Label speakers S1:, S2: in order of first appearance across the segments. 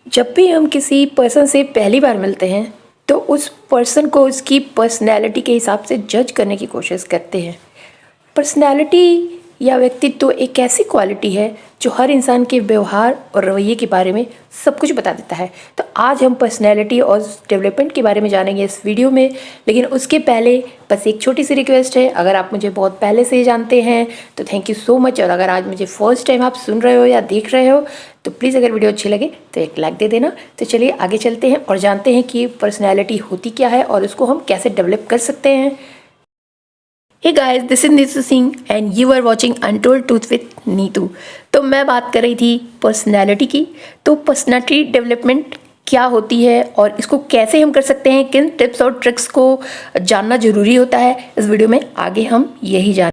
S1: जब भी हम किसी पर्सन से पहली बार मिलते हैं तो उस पर्सन को उसकी पर्सनैलिटी के हिसाब से जज करने की कोशिश करते हैं। पर्सनैलिटी या व्यक्तित्व एक ऐसी क्वालिटी है जो हर इंसान के व्यवहार और रवैये के बारे में सब कुछ बता देता है। तो आज हम पर्सनैलिटी और डेवलपमेंट के बारे में जानेंगे इस वीडियो में, लेकिन उसके पहले बस एक छोटी सी रिक्वेस्ट है। अगर आप मुझे बहुत पहले से ही जानते हैं तो थैंक यू सो मच, और अगर आज मुझे फर्स्ट टाइम आप सुन रहे हो या देख रहे हो तो प्लीज़ अगर वीडियो अच्छी लगे तो एक लाइक दे देना। तो चलिए आगे चलते हैं और जानते हैं कि पर्सनैलिटी होती क्या है और उसको हम कैसे डेवलप कर सकते हैं। Hey guys, this is Neetu Singh and you are watching untold truth with Neetu. तो मैं बात कर रही थी पर्सनैलिटी की। तो पर्सनैलिटी डेवलपमेंट क्या होती है और इसको कैसे हम कर सकते हैं, किन टिप्स और ट्रिक्स को जानना जरूरी होता है, इस वीडियो में आगे हम यही जान।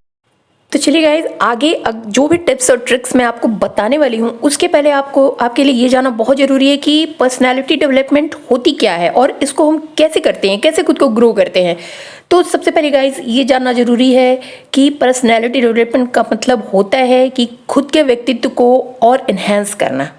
S1: तो चलिए गाइज, आगे जो भी टिप्स और ट्रिक्स मैं आपको बताने वाली हूँ उसके पहले आपके लिए ये जानना बहुत ज़रूरी है कि पर्सनैलिटी डेवलपमेंट होती क्या है और इसको हम कैसे करते हैं, कैसे खुद को ग्रो करते हैं। तो सबसे पहले गाइज ये जानना ज़रूरी है कि पर्सनैलिटी डेवलपमेंट का मतलब होता है कि खुद के व्यक्तित्व को और इन्हेंस करना,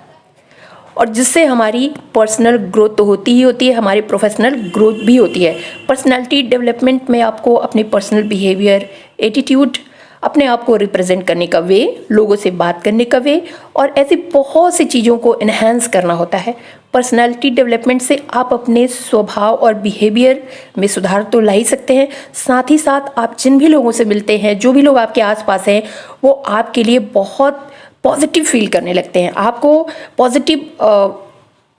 S1: और जिससे हमारी पर्सनल ग्रोथ तो होती ही होती है, हमारी प्रोफेशनल ग्रोथ भी होती है। पर्सनैलिटी डेवलपमेंट में आपको अपने पर्सनल बिहेवियर, एटीट्यूड, अपने आप को रिप्रेजेंट करने का वे, लोगों से बात करने का वे और ऐसी बहुत सी चीज़ों को इन्हेंस करना होता है। पर्सनैलिटी डेवलपमेंट से आप अपने स्वभाव और बिहेवियर में सुधार तो ला ही सकते हैं, साथ ही साथ आप जिन भी लोगों से मिलते हैं, जो भी लोग आपके आसपास हैं, वो आपके लिए बहुत पॉजिटिव फील करने लगते हैं। आपको पॉजिटिव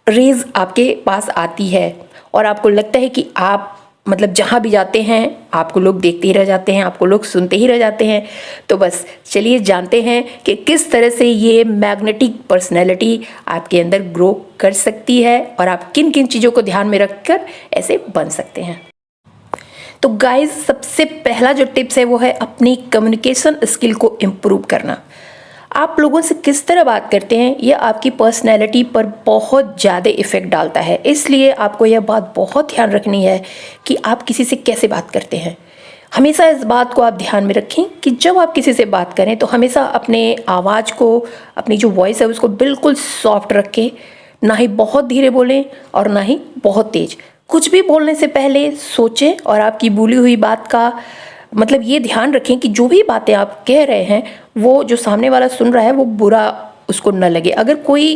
S1: रेज आपके पास आती है और आपको लगता है कि आप मतलब जहाँ भी जाते हैं आपको लोग देखते ही रह जाते हैं, आपको लोग सुनते ही रह जाते हैं। तो बस चलिए जानते हैं कि किस तरह से ये मैग्नेटिक पर्सनैलिटी आपके अंदर ग्रो कर सकती है और आप किन किन चीज़ों को ध्यान में रखकर ऐसे बन सकते हैं। तो गाइज, सबसे पहला जो टिप्स है वो है अपनी कम्युनिकेशन स्किल को इम्प्रूव करना। आप लोगों से किस तरह बात करते हैं ये आपकी पर्सनैलिटी पर बहुत ज़्यादा इफ़ेक्ट डालता है। इसलिए आपको यह बात बहुत ध्यान रखनी है कि आप किसी से कैसे बात करते हैं। हमेशा इस बात को आप ध्यान में रखें कि जब आप किसी से बात करें तो हमेशा अपने आवाज़ को, अपनी जो वॉइस है उसको बिल्कुल सॉफ्ट रखें, ना ही बहुत धीरे बोलें और ना ही बहुत तेज़। कुछ भी बोलने से पहले सोचें और आपकी बोली हुई बात का मतलब ये ध्यान रखें कि जो भी बातें आप कह रहे हैं वो जो सामने वाला सुन रहा है वो बुरा उसको न लगे। अगर कोई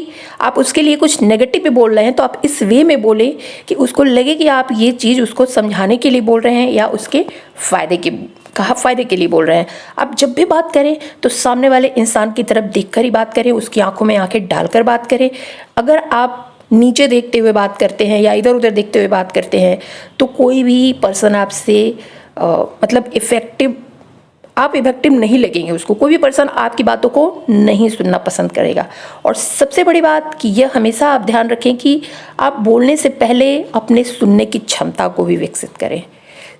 S1: आप उसके लिए कुछ नेगेटिव भी बोल रहे हैं तो आप इस वे में बोलें कि उसको लगे कि आप ये चीज़ उसको समझाने के लिए बोल रहे हैं या उसके फ़ायदे के लिए बोल रहे हैं। आप जब भी बात करें तो सामने वाले इंसान की तरफ देखकर ही बात करें, उसकी आंखों में आंखें डालकर बात करें। अगर आप नीचे देखते हुए बात करते हैं या इधर उधर देखते हुए बात करते हैं तो कोई भी पर्सन आपसे मतलब आप इफेक्टिव नहीं लगेंगे उसको। कोई भी पर्सन आपकी बातों को नहीं सुनना पसंद करेगा। और सबसे बड़ी बात कि यह हमेशा आप ध्यान रखें कि आप बोलने से पहले अपने सुनने की क्षमता को भी विकसित करें।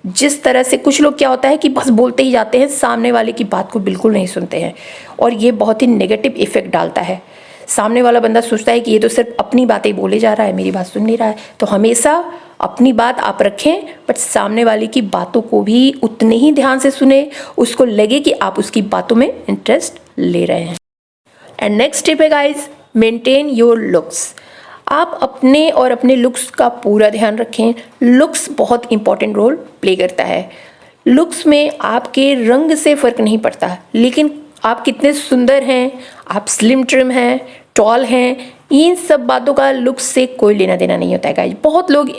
S1: जिस तरह से कुछ लोग क्या होता है कि बस बोलते ही जाते हैं, सामने वाले की बात को बिल्कुल नहीं सुनते हैं और ये बहुत ही नेगेटिव इफेक्ट डालता है। सामने वाला बंदा सोचता है कि ये तो सिर्फ अपनी बातें बोले जा रहा है, मेरी बात सुन नहीं रहा है। तो हमेशा अपनी बात आप रखें बट सामने वाले की बातों को भी उतने ही ध्यान से सुने, उसको लगे कि आप उसकी बातों में इंटरेस्ट ले रहे हैं। एंड नेक्स्ट टिप है गाइस, मेंटेन योर लुक्स। आप अपने और अपने लुक्स का पूरा ध्यान रखें। लुक्स बहुत इंपॉर्टेंट रोल प्ले करता है। लुक्स में आपके रंग से फ़र्क नहीं पड़ता, लेकिन आप कितने सुंदर हैं, आप स्लिम ट्रिम हैं, टॉल हैं, इन सब बातों का लुक्स से कोई लेना देना नहीं होता है गाइस। बहुत लोग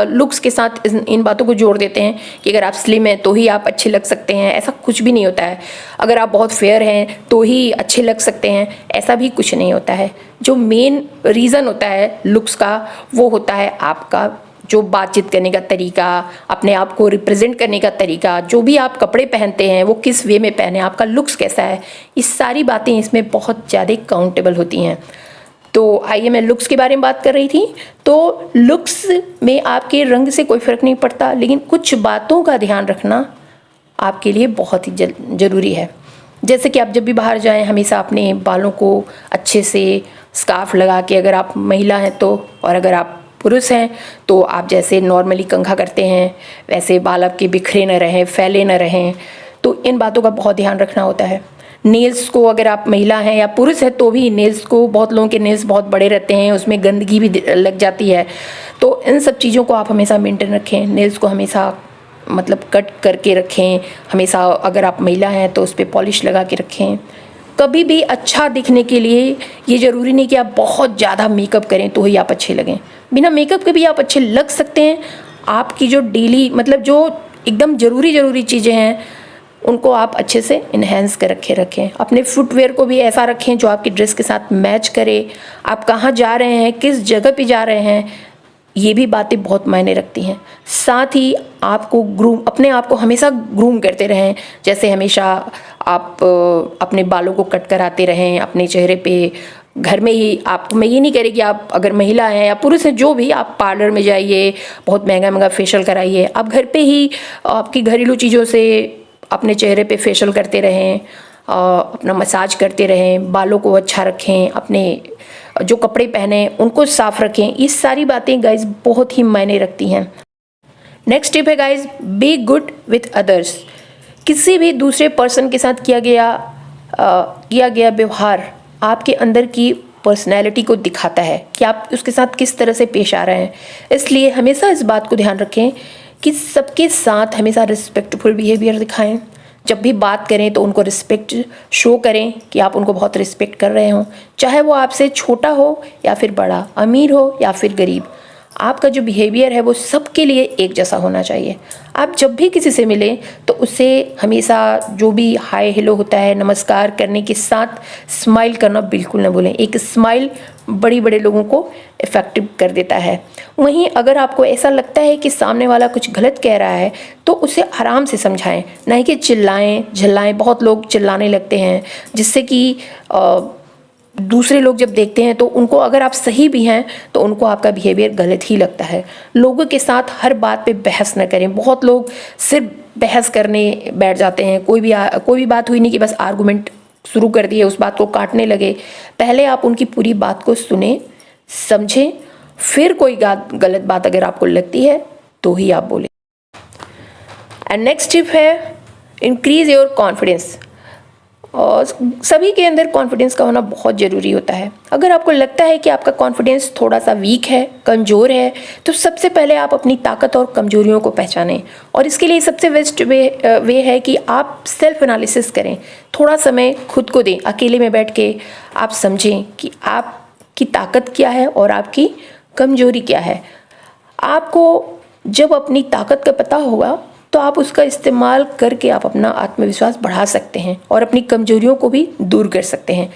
S1: लुक्स के साथ इन बातों को जोड़ देते हैं कि अगर आप स्लिम हैं तो ही आप अच्छे लग सकते हैं। ऐसा कुछ भी नहीं होता है। अगर आप बहुत फेयर हैं तो ही अच्छे लग सकते हैं, ऐसा भी कुछ नहीं होता है। जो मेन रीज़न होता है लुक्स का वो होता है आपका जो बातचीत करने का तरीका, अपने आप को रिप्रेजेंट करने का तरीका, जो भी आप कपड़े पहनते हैं वो किस वे में पहने, आपका लुक्स कैसा है, ये सारी बातें इसमें बहुत ज़्यादा काउंटेबल होती हैं। तो आइए, मैं लुक्स के बारे में बात कर रही थी। तो लुक्स में आपके रंग से कोई फ़र्क नहीं पड़ता, लेकिन कुछ बातों का ध्यान रखना आपके लिए बहुत ही ज़रूरी है। जैसे कि आप जब भी बाहर जाएं हमेशा अपने बालों को अच्छे से स्कार्फ लगा के, अगर आप महिला हैं तो, और अगर आप पुरुष हैं तो आप जैसे नॉर्मली कंघा करते हैं वैसे बाल आपके बिखरे न रहें, फैले न रहें। तो इन बातों का बहुत ध्यान रखना होता है। नेल्स को, अगर आप महिला हैं या पुरुष हैं तो भी नेल्स को, बहुत लोगों के नेल्स बहुत बड़े रहते हैं, उसमें गंदगी भी लग जाती है। तो इन सब चीज़ों को आप हमेशा मेंटेन रखें। नेल्स को हमेशा मतलब कट करके रखें हमेशा। अगर आप महिला हैं तो उस पर पॉलिश लगा के रखें। कभी भी अच्छा दिखने के लिए ये ज़रूरी नहीं कि आप बहुत ज़्यादा मेकअप करें तो ही आप अच्छे लगें। बिना मेकअप के भी आप अच्छे लग सकते हैं। आपकी जो डेली मतलब जो एकदम ज़रूरी चीज़ें हैं उनको आप अच्छे से इन्हेंस कर रखें। अपने फुटवेयर को भी ऐसा रखें जो आपकी ड्रेस के साथ मैच करे। आप कहाँ जा रहे हैं, किस जगह पे जा रहे हैं, ये भी बातें बहुत मायने रखती हैं। साथ ही आपको अपने आप को हमेशा ग्रूम करते रहें। जैसे हमेशा आप अपने बालों को कट कराते रहें अपने चेहरे पे। घर में ही आप, मैं ये नहीं कह रही कि आप अगर महिला हैं या पुरुष हैं जो भी, आप पार्लर में जाइए, बहुत महंगा फेशियल कराइए। आप घर पे ही आपकी घरेलू चीज़ों से अपने चेहरे पे फेशियल करते रहें, अपना मसाज करते रहें, बालों को अच्छा रखें, अपने जो कपड़े पहने उनको साफ रखें। ये सारी बातें गाइज बहुत ही मायने रखती हैं। नेक्स्ट टिप है guys, be good with others. किसी भी दूसरे पर्सन के साथ किया गया व्यवहार आपके अंदर की पर्सनैलिटी को दिखाता है कि आप उसके साथ किस तरह से पेश आ रहे हैं। इसलिए हमेशा इस बात को ध्यान रखें कि सबके साथ हमेशा रिस्पेक्टफुल बिहेवियर दिखाएं। जब भी बात करें तो उनको रिस्पेक्ट शो करें कि आप उनको बहुत रिस्पेक्ट कर रहे हो, चाहे वो आपसे छोटा हो या फिर बड़ा, अमीर हो या फिर गरीब। आपका जो बिहेवियर है वो सबके लिए एक जैसा होना चाहिए। आप जब भी किसी से मिलें तो उससे हमेशा जो भी हाय हेलो होता है, नमस्कार करने के साथ स्माइल करना बिल्कुल ना भूलें। एक स्माइल बड़े लोगों को इफ़ेक्टिव कर देता है। वहीं अगर आपको ऐसा लगता है कि सामने वाला कुछ गलत कह रहा है तो उसे आराम से समझाएं, नहीं कि चिल्लाएं झल्लाएं। बहुत लोग चिल्लाने लगते हैं जिससे कि दूसरे लोग जब देखते हैं तो उनको, अगर आप सही भी हैं तो उनको आपका बिहेवियर गलत ही लगता है। लोगों के साथ हर बात पे बहस न करें। बहुत लोग सिर्फ बहस करने बैठ जाते हैं। कोई भी बात हुई नहीं कि बस आर्गुमेंट शुरू कर दिए, उस बात को काटने लगे। पहले आप उनकी पूरी बात को सुने, समझें, फिर कोई गलत बात अगर आपको लगती है तो ही आप बोलें। एंड नेक्स्ट टिप है, इंक्रीज योर कॉन्फिडेंस। और सभी के अंदर कॉन्फिडेंस का होना बहुत ज़रूरी होता है। अगर आपको लगता है कि आपका कॉन्फिडेंस थोड़ा सा वीक है, कमज़ोर है, तो सबसे पहले आप अपनी ताकत और कमज़ोरियों को पहचानें। और इसके लिए सबसे बेस्ट वे है कि आप सेल्फ एनालिसिस करें। थोड़ा समय खुद को दें, अकेले में बैठ के आप समझें कि आपकी ताकत क्या है और आपकी कमज़ोरी क्या है। आपको जब अपनी ताकत का पता होगा तो आप उसका इस्तेमाल करके आप अपना आत्मविश्वास बढ़ा सकते हैं और अपनी कमजोरियों को भी दूर कर सकते हैं।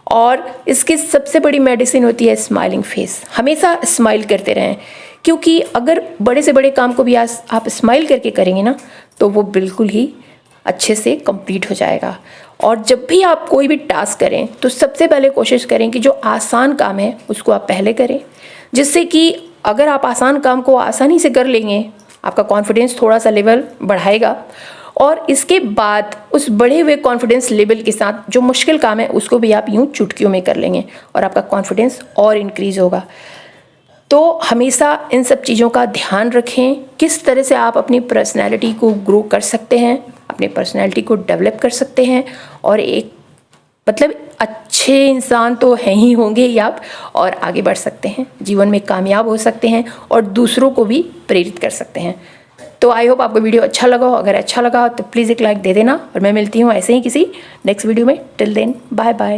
S1: और इसकी सबसे बड़ी मेडिसिन होती है स्माइलिंग फेस। हमेशा स्माइल करते रहें, क्योंकि अगर बड़े से बड़े काम को भी आप स्माइल करके करेंगे ना तो वो बिल्कुल ही अच्छे से कंप्लीट हो जाएगा। और जब भी आप कोई भी टास्क करें तो सबसे पहले कोशिश करें कि जो आसान काम है उसको आप पहले करें, जिससे कि अगर आप आसान काम को आसानी से कर लेंगे आपका कॉन्फिडेंस थोड़ा सा लेवल बढ़ाएगा। और इसके बाद उस बढ़े हुए कॉन्फिडेंस लेवल के साथ जो मुश्किल काम है उसको भी आप यूं चुटकियों में कर लेंगे और आपका कॉन्फिडेंस और इंक्रीज़ होगा। तो हमेशा इन सब चीज़ों का ध्यान रखें, किस तरह से आप अपनी पर्सनैलिटी को ग्रो कर सकते हैं, अपनी पर्सनैलिटी को डेवलप कर सकते हैं और एक मतलब अच्छे इंसान तो हैं ही होंगे ही आप, और आगे बढ़ सकते हैं, जीवन में कामयाब हो सकते हैं और दूसरों को भी प्रेरित कर सकते हैं। तो आई होप आपको वीडियो अच्छा लगा हो। अगर अच्छा लगा तो प्लीज़ एक लाइक दे देना और मैं मिलती हूँ ऐसे ही किसी नेक्स्ट वीडियो में। Till then bye bye.